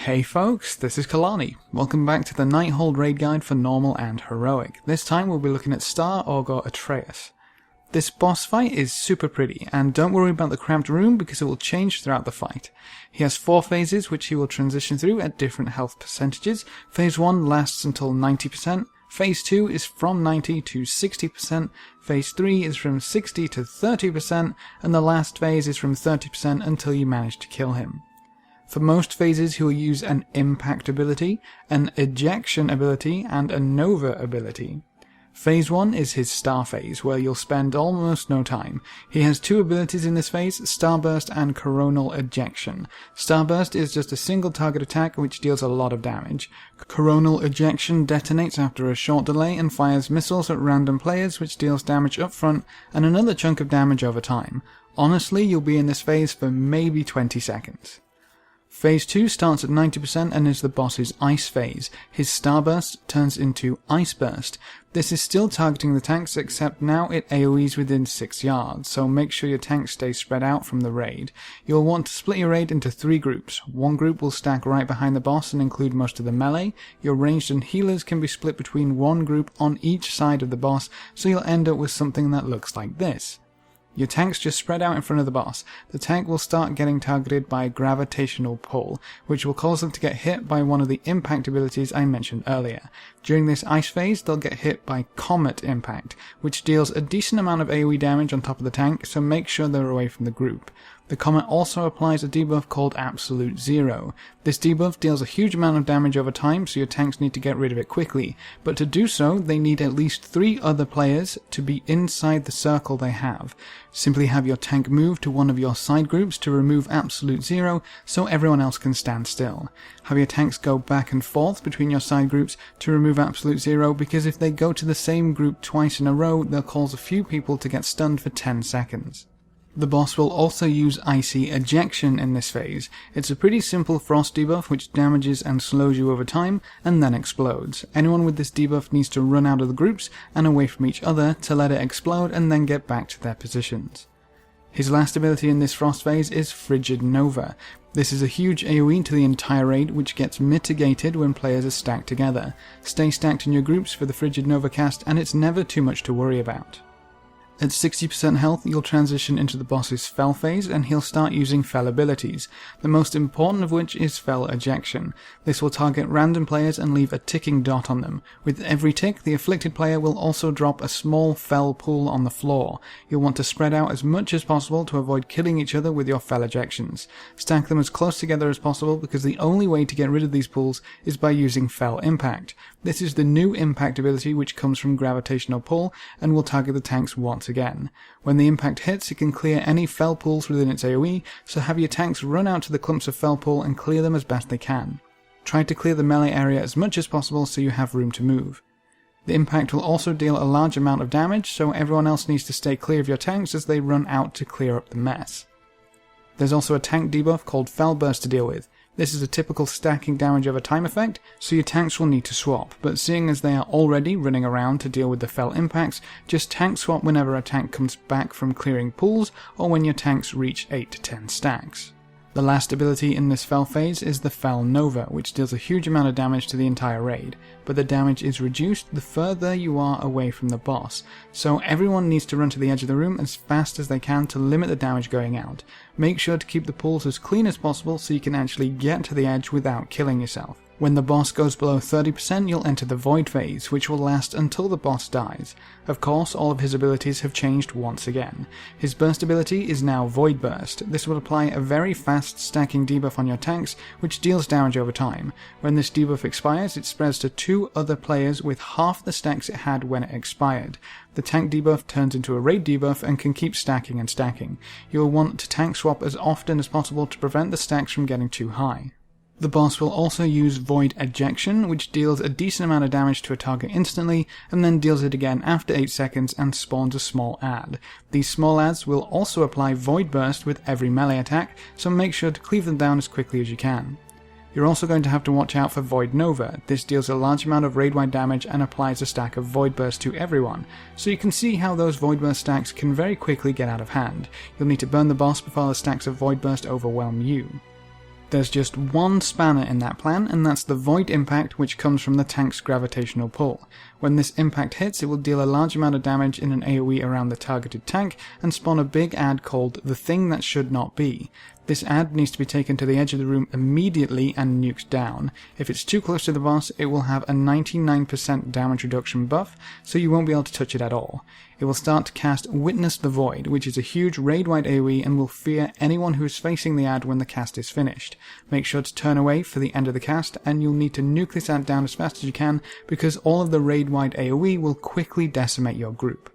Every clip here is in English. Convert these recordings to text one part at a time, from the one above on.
Hey folks, this is Kalani. Welcome back to the Nighthold raid guide for normal and heroic. This time we'll be looking at Star Augur Ettraeus. This boss fight is super pretty, and don't worry about the cramped room because it will change throughout the fight. He has 4 phases which he will transition through at different health percentages. Phase 1 lasts until 90%, Phase 2 is from 90 to 60%, Phase 3 is from 60 to 30%, and the last phase is from 30% until you manage to kill him. For most phases he will use an impact ability, an ejection ability, and a nova ability. Phase 1 is his star phase, where you'll spend almost no time. He has 2 abilities in this phase, Starburst and Coronal Ejection. Starburst is just a single target attack which deals a lot of damage. Coronal Ejection detonates after a short delay and fires missiles at random players which deals damage up front and another chunk of damage over time. Honestly, you'll be in this phase for maybe 20 seconds. Phase 2 starts at 90% and is the boss's Ice phase. His Starburst turns into Ice Burst. This is still targeting the tanks, except now it AoEs within 6 yards, so make sure your tanks stay spread out from the raid. You'll want to split your raid into 3 groups. One group will stack right behind the boss and include most of the melee. Your ranged and healers can be split between one group on each side of the boss, so you'll end up with something that looks like this. Your tanks just spread out in front of the boss. The tank will start getting targeted by gravitational pull, which will cause them to get hit by one of the impact abilities I mentioned earlier. During this ice phase, they'll get hit by comet impact, which deals a decent amount of AoE damage on top of the tank, so make sure they're away from the group. The comet also applies a debuff called Absolute Zero. This debuff deals a huge amount of damage over time, so your tanks need to get rid of it quickly, but to do so they need at least 3 other players to be inside the circle they have. Simply have your tank move to one of your side groups to remove Absolute Zero so everyone else can stand still. Have your tanks go back and forth between your side groups to remove Absolute Zero, because if they go to the same group twice in a row they'll cause a few people to get stunned for 10 seconds. The boss will also use Icy Ejection in this phase. It's a pretty simple frost debuff which damages and slows you over time and then explodes. Anyone with this debuff needs to run out of the groups and away from each other to let it explode and then get back to their positions. His last ability in this frost phase is Frigid Nova. This is a huge AoE to the entire raid which gets mitigated when players are stacked together. Stay stacked in your groups for the Frigid Nova cast and it's never too much to worry about. At 60% health, you'll transition into the boss's Fell phase and he'll start using Fell abilities, the most important of which is Fell Ejection. This will target random players and leave a ticking dot on them. With every tick, the afflicted player will also drop a small Fell pool on the floor. You'll want to spread out as much as possible to avoid killing each other with your Fell Ejections. Stack them as close together as possible because the only way to get rid of these pools is by using Fell Impact. This is the new impact ability which comes from gravitational pull and will target the tanks once again. When the impact hits, it can clear any fell pools within its AoE, so have your tanks run out to the clumps of fell pool and clear them as best they can. Try to clear the melee area as much as possible so you have room to move. The impact will also deal a large amount of damage, so everyone else needs to stay clear of your tanks as they run out to clear up the mess. There's also a tank debuff called Fell Burst to deal with. This is a typical stacking damage over time effect, so your tanks will need to swap, but seeing as they are already running around to deal with the fell impacts, just tank swap whenever a tank comes back from clearing pools or when your tanks reach 8 to 10 stacks. The last ability in this Fell phase is the Fell Nova, which deals a huge amount of damage to the entire raid, but the damage is reduced the further you are away from the boss, so everyone needs to run to the edge of the room as fast as they can to limit the damage going out. Make sure to keep the pools as clean as possible so you can actually get to the edge without killing yourself. When the boss goes below 30%, you'll enter the Void phase, which will last until the boss dies. Of course, all of his abilities have changed once again. His burst ability is now Void Burst. This will apply a very fast stacking debuff on your tanks, which deals damage over time. When this debuff expires, it spreads to 2 other players with half the stacks it had when it expired. The tank debuff turns into a raid debuff and can keep stacking and stacking. You'll want to tank swap as often as possible to prevent the stacks from getting too high. The boss will also use Void Ejection, which deals a decent amount of damage to a target instantly, and then deals it again after 8 seconds and spawns a small ad. These small ads will also apply Void Burst with every melee attack, so make sure to cleave them down as quickly as you can. You're also going to have to watch out for Void Nova. This deals a large amount of raid-wide damage and applies a stack of Void Burst to everyone, so you can see how those Void Burst stacks can very quickly get out of hand. You'll need to burn the boss before the stacks of Void Burst overwhelm you. There's just one spanner in that plan, and that's the Void Impact, which comes from the tank's gravitational pull. When this impact hits, it will deal a large amount of damage in an AoE around the targeted tank and spawn a big ad called The Thing That Should Not Be. This ad needs to be taken to the edge of the room immediately and nuked down. If it's too close to the boss, it will have a 99% damage reduction buff, so you won't be able to touch it at all. It will start to cast Witness the Void, which is a huge raid-wide AoE and will fear anyone who is facing the ad when the cast is finished. Make sure to turn away for the end of the cast, and you'll need to nuke this ad down as fast as you can, because all of the raid-wide AoE will quickly decimate your group.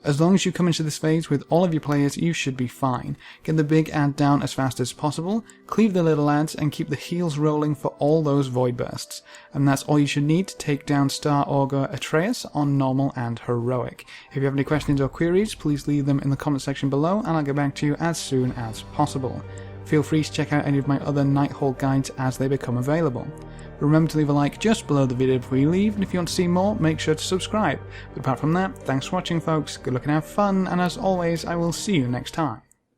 As long as you come into this phase with all of your players, you should be fine. Get the big ad down as fast as possible, cleave the little ads, and keep the heals rolling for all those void bursts. And that's all you should need to take down Star Augur Ettraius on normal and heroic. If you have any questions or queries, please leave them in the comment section below, and I'll get back to you as soon as possible. Feel free to check out any of my other Nighthold guides as they become available. Remember to leave a like just below the video before you leave, and if you want to see more, make sure to subscribe. But apart from that, thanks for watching folks, good luck and have fun, and as always, I will see you next time.